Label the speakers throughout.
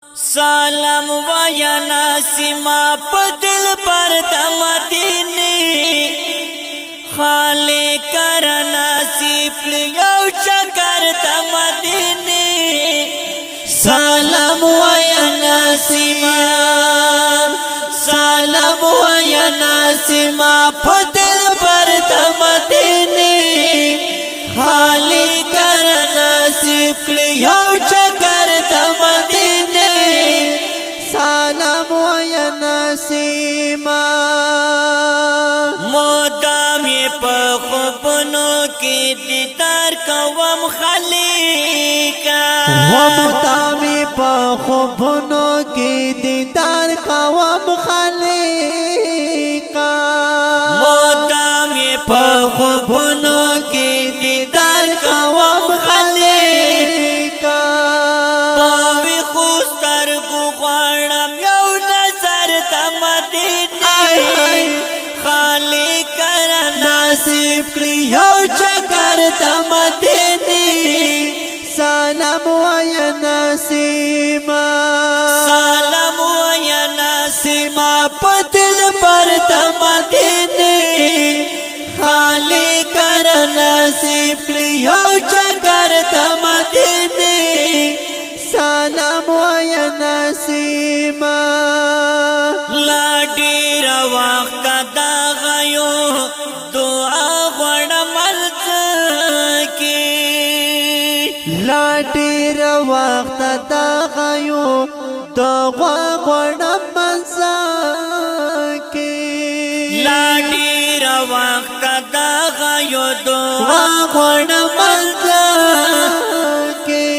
Speaker 1: سلام ویا ناسما پدل پر د مدینه خالق کرنا سیف یو چکر د مدینه سلام ویا ناسما سلام ویا ناسما پدل پر د مدینه خالق کرنا سیف یو چکر د مدینه
Speaker 2: سلام ویا نسیما
Speaker 1: مدامی پا خوبنو کی دیدار کوم خلیقا
Speaker 2: ومدامی پا خوبنو کی دیدار کوم خلیقا
Speaker 1: مدامی پا خوبنو کی دیدار کوم خلیقا پاوی خوستر گو غوانم یو نظر تمدینی خالی کرم
Speaker 2: نصیب کړی یو چکر د مدینه سلام ویا نسیما
Speaker 1: سلام ویا نسیما پدل پر د مدینه خالی کرم
Speaker 2: نصیب کړی یو چکر د مدینه سلام ویا نسیما
Speaker 1: لا ډیر وخت دا غيو دعا غړم کی
Speaker 2: لا ډیر وخت دا غيو دغه غړم منځ کې
Speaker 1: لا ډیر وخت دا غيو دعا
Speaker 2: غړم منځ کې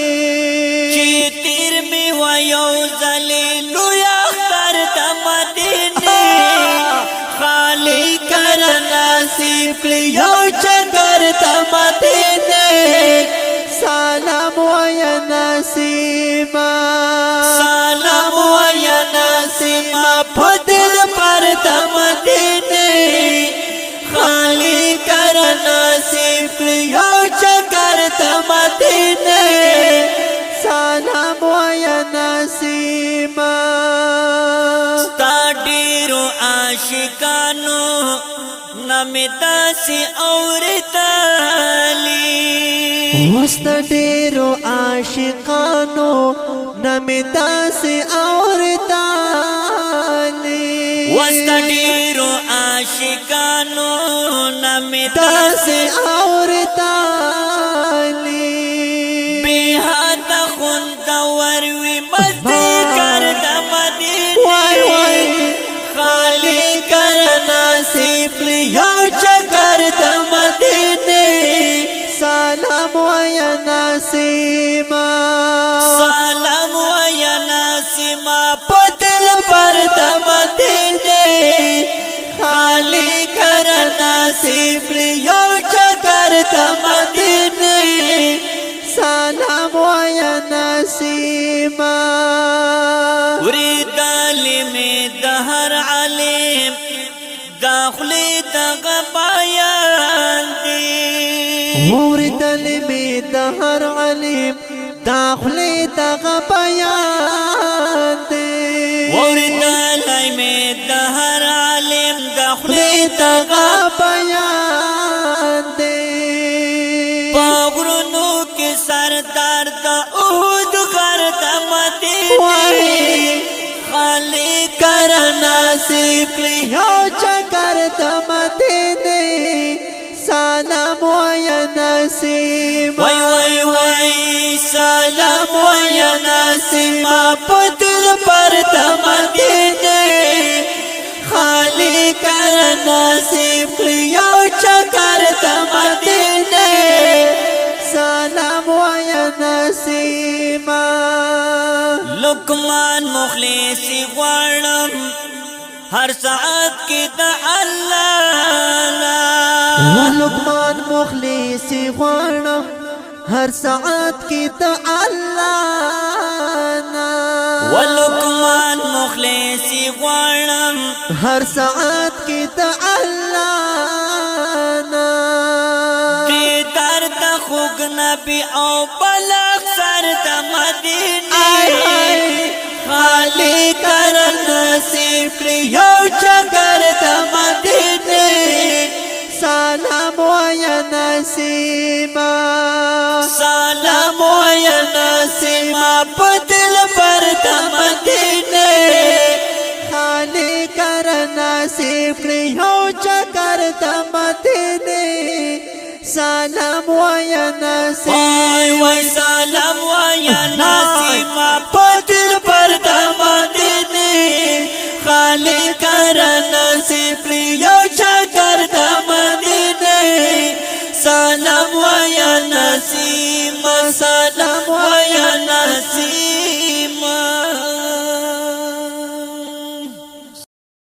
Speaker 1: چې تیر می وایو زلیلو یا خر د مدینه خالی کرنا
Speaker 2: نصیب کړی یو چکر د مدینه سلام ویا نسیما
Speaker 1: سلام ویا نسیما پدل پر د مدینه خالی کرنا
Speaker 2: نصیب کړی یو چکر د مدینه سلام ویا نسیما
Speaker 1: ستا ډیرو عاشقانو نمیتا سی اورتالی
Speaker 2: وست ډیرو عاشقانو نمی داسې اورتالی
Speaker 1: وست ډیرو عاشقانو نمیتا
Speaker 2: داسې اورتالی
Speaker 1: بیحد خوندور وی مزدی کر د
Speaker 2: وای
Speaker 1: مدینه
Speaker 2: وای
Speaker 1: خالی
Speaker 2: کرنا سیفلی یو چکر د مدینه سلام ویا نسیما
Speaker 1: سلام ویا نسیما پدل پر د مدینه
Speaker 2: خالی کرنا سیفلی یو چکر د مدینه سلام ویا نسیما
Speaker 1: وریدالی می دهر علیم داخلی دغا بیان دی
Speaker 2: وردل می د هر علیم داخلی دغه بیان دی
Speaker 1: وریدالی می دهر علیم داخلی
Speaker 2: دغه بیان دی
Speaker 1: پاغرونو کی سردار دا اود غر دا مدینه
Speaker 2: وای
Speaker 1: خالی
Speaker 2: کرنا سیفلی یو چکر د مدینه سلام ویا نسیما
Speaker 1: وای وای وای سلام ویا نسیما پدل پر د مدینه
Speaker 2: خالی کرنا سیفلی یو چکر د مدینه سلام ویا نسیما
Speaker 1: لقمان مخلصی غواړم هر ساعت کې د الله
Speaker 2: لقمان مخلصی غواړم هر ساعت کې د الله نا
Speaker 1: ولقمان مخلصی غواړم
Speaker 2: هر ساعت کې د الله نا
Speaker 1: دې درد خوګ نبی او بلغ سر د مدینه نصیب کړی یو چکر د مدینه
Speaker 2: سلام ویا نسیما
Speaker 1: سلام ویا نسیما پدل پر د مدینه
Speaker 2: خالق را نصیب کړی یو چکر د مدینه سلام ویا نسیما
Speaker 1: وای سلام ویا نسیما پدل پر د مدینه خالق را نصیب کړی